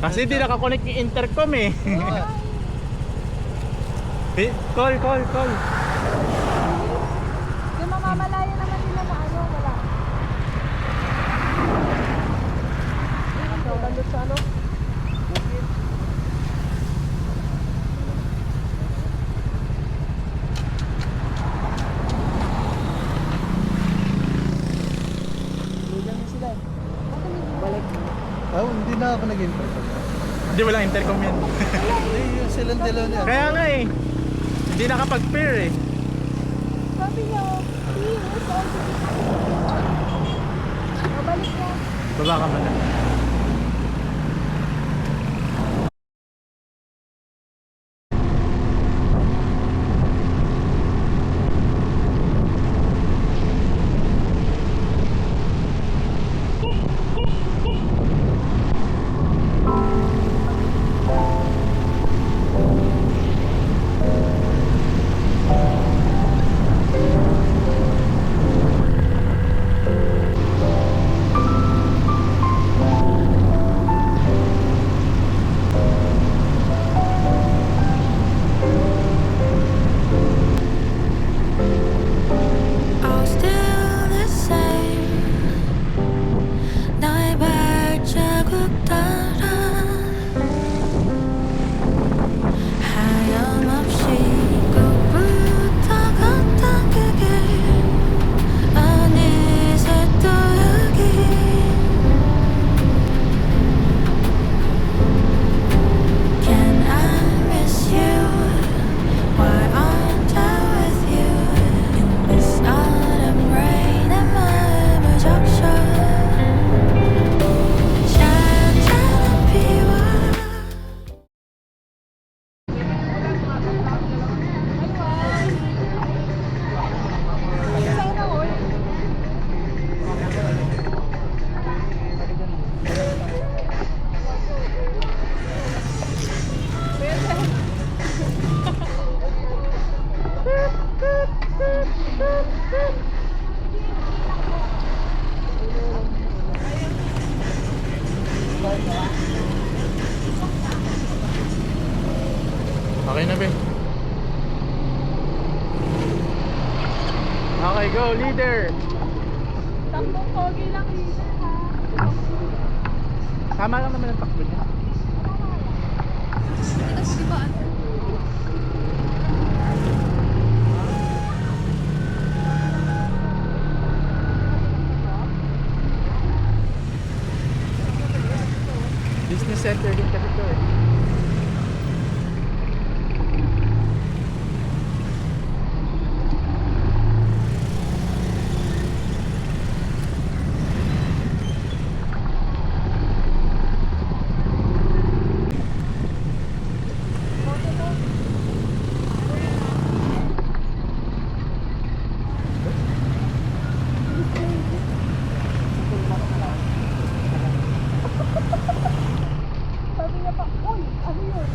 Kasi di nakakonect yung intercom eh. Call. Yung mamamalaya naman nila na ano, wala. Bandot sa ano? Bukit. Lugan na sila. Balik. Oh, hindi na ako nag-intercom. Hindi walang intercom yan. Hindi, yung silang dalaw niya. Kaya nga eh. Hindi nakapag-pair eh. Sabi niya, please, babalik na. Baba ka muna. All still the same. 너의 발자국 따라 하염없이 꼭 붙어갔던 그게 어느새 또 여기. Can I miss you? Why aren't I with you in this autumn rain and my rejection? 잔잔한 비와 Sana all. Okay na be. Okay, go leader. Takbong pogi lang dito, ha? Tama lang naman ang takbo niya. Business center din kasi ito eh. Sabi niya pa, uy, ano yun?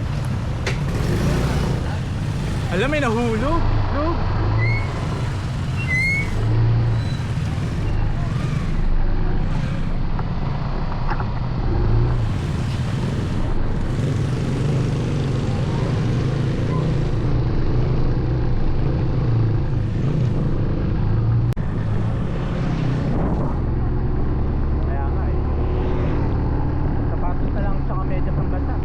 Alam, may nahulog. Lug. Kaya nga eh. Sapatos na lang sa medya pambasa.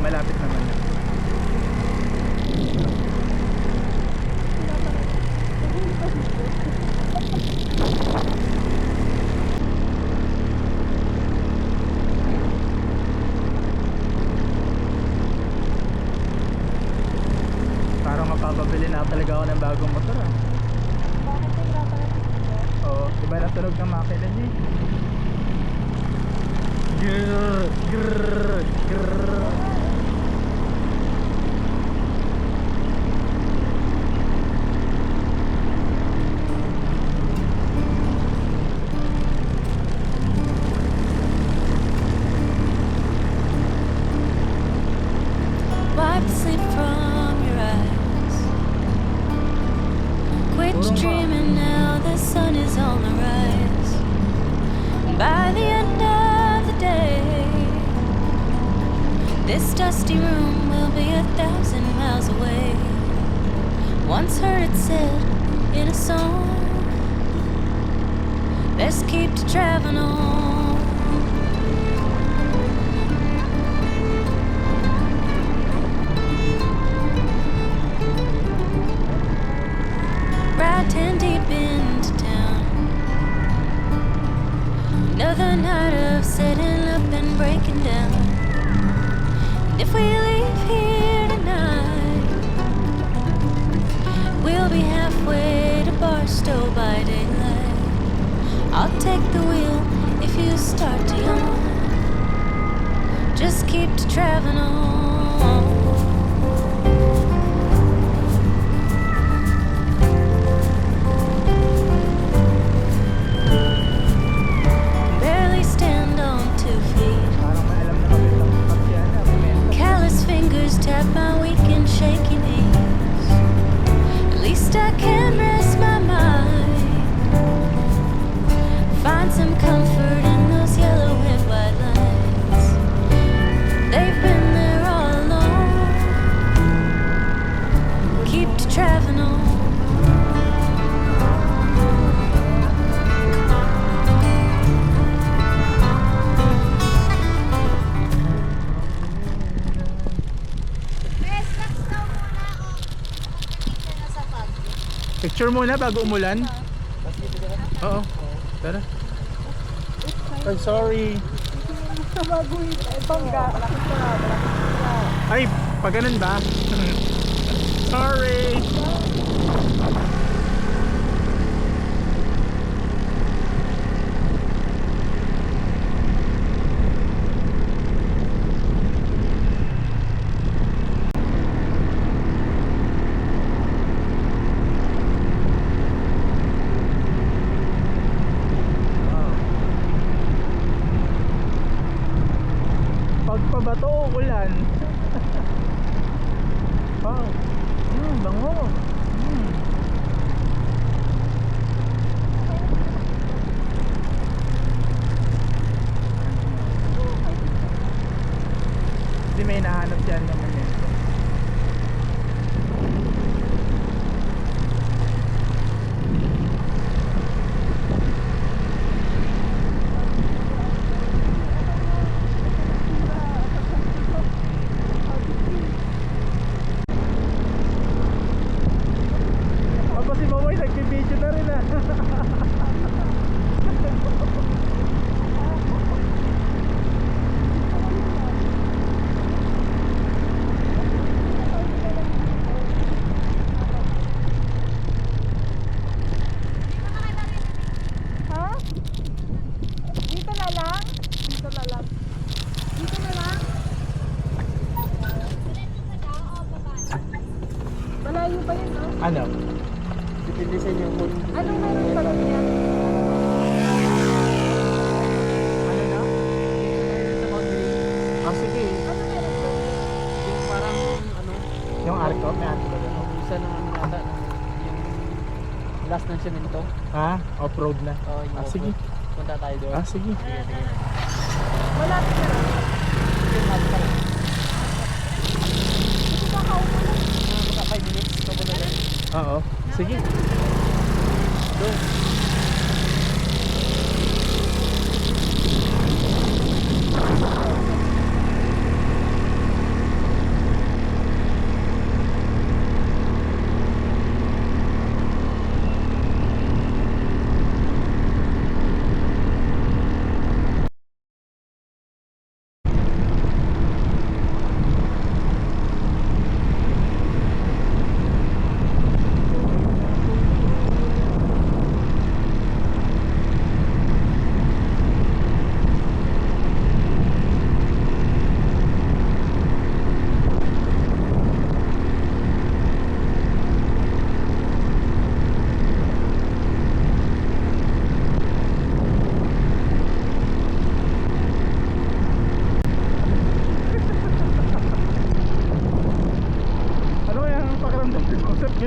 malapit naman na. Parang mapapabili na talaga ako ng bagong motor ah. Bakit nahirapan natin dito? Oo, iba na tunog ng makina niya eh. Grrrr, grrrr, grrrr. Wipe the sleep from your eyes. Quit Turun ka. dreaming now, the sun is on the rise. And by the end of the day, this dusty room will be 1,000 miles away. Once heard it said in a song, best keep to traveling on. Ride 10 deep into town. Another night of setting up and breaking down. And if we leave here tonight, we'll be halfway to Barstow by daylight. I'll take the wheel if you start to yawn. Just keep to traveling on. Barely stand on 2 feet. Parang may alam na kami lang pati ano, pimenta. Callous fingers tap my weak and shaky knees. At least I can rest my mind. Find some comfort in those yellow and white lines. They've been there all along. Keep to traveling on. Picture muna bago umulan. Oo. Tara. Ay, sorry. Bagoy, bangga. Ay, pag ganun ba? Sorry. Pagpabato, ulan. Wow. Bango. Hindi may nahanap yan naman yun. Papa si Mamoy nagbibideo na rin ah. Ha? Dito na lang? Dito na lang. Dito na lang? Malayo pa yun, no? Ano? Depende sa inyo kung Anong meron pa rin yan? Ano na? sa boundary. Ah, sige. Ano meron pa rin? Yung parang ano, Yung arko, may arko ba doon? yung isa ng ano yata, yung last ng semento. Ha? Off-road na. Oh, yung Ah, sige. punta tayo doon. Ah, sige. Sige, sige. Malapit na lang. Yung hati pa lang. Dito ba kaupo lang? Mga 5 minutes, papunta doon. Oo. Sige. Doon.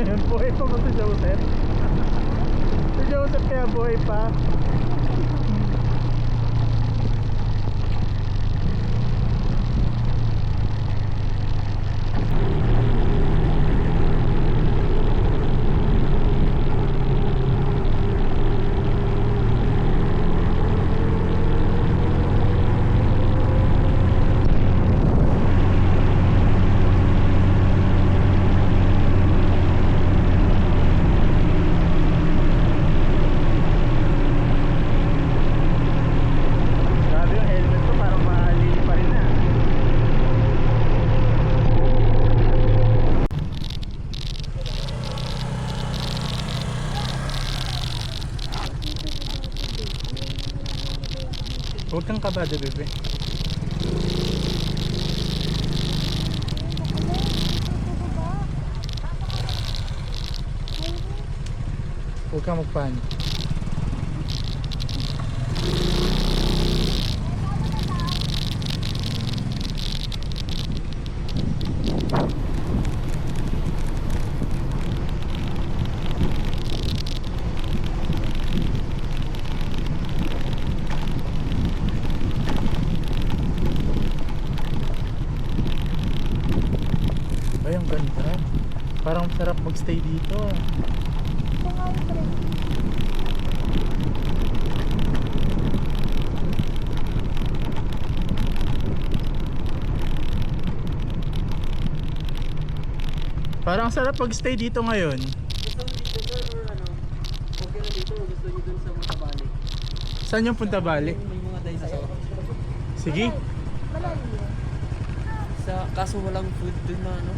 Buhay pa ba si Joseph? Si Joseph kaya buhay pa? Grabe yung helmet ko, parang mahalili pa rin na. Huwag kang kabado, bebe. Huwag kang magpanik. Ay, ang ganda. Parang sarap magstay dito. Ito nga yung pre. Parang sarap magstay dito ngayon. Gusto mo dito sir or ano? Okay na dito o gusto nyo dun sa Punta Bali? Saan yung Punta Bali? May mga dinosaur. Sige, Malalim yun. Kaso walang food dun na ano?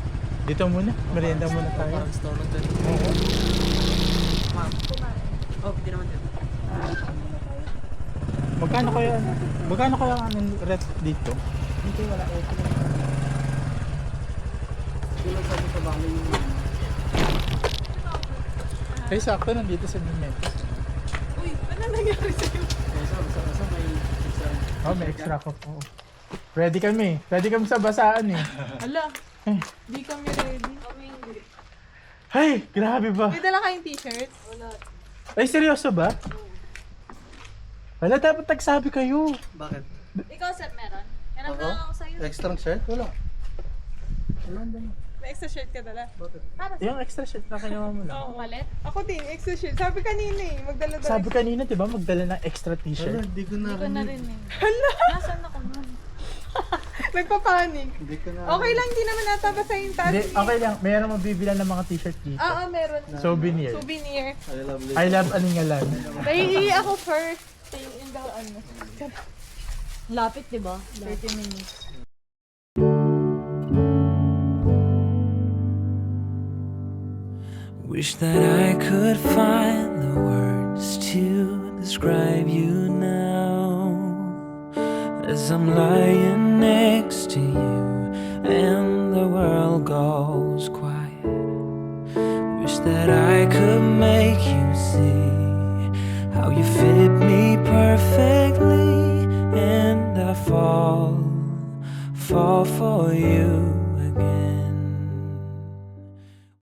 dito muna. Merienda muna tayo. Parang store lang dun. Oo. Ma'am. Oh, hindi naman dun. Magkano kaya ang rent dito? Dito wala eh. Tulog sa Punta Bali yung Ay, sakto nandito sa Mimetes. Uy, ano nangyari sa'yo? Sa may exam. Oh, may extra ko po. Ready kami. Ready kami sa basaan eh. Hala, Ay, di kami ready. ay, grabe ba? May dala kayong t-shirts? Wala. Ay, seryoso ba? Wala, dapat nagsabi kayo. Bakit? Ikaw, Seth, meron? Hanap na lang ako sa'yo. Extra shirt? Wala. May extra shirt ka dala. Bakit? Para Yung extra shit na kinuha mo lang. Oo. Palit? Ako din, extra shirt. Sabi kanina eh, magdala-dala. Sabi kanina, di ba, magdala ng extra t-shirt? Hindi ko na. Hindi ko na rin eh. Hala! Nasaan ako nun? Nagpapanik. Hindi ko na. Okay lang, hindi naman natabasa yung taas. Hindi, okay lang. Mayroon mabibilan ng mga t-shirt dito. Meron. Souvenir. Souvenir. I love you. I love Alingalan. Naiihi ako first. Yung daw ano. Lapit, di ba? 30 minutes. Wish that I could find the words to describe you now, as I'm lying next to you and the world goes quiet. Wish that I could make you see how you fit me perfectly, and I fall for you.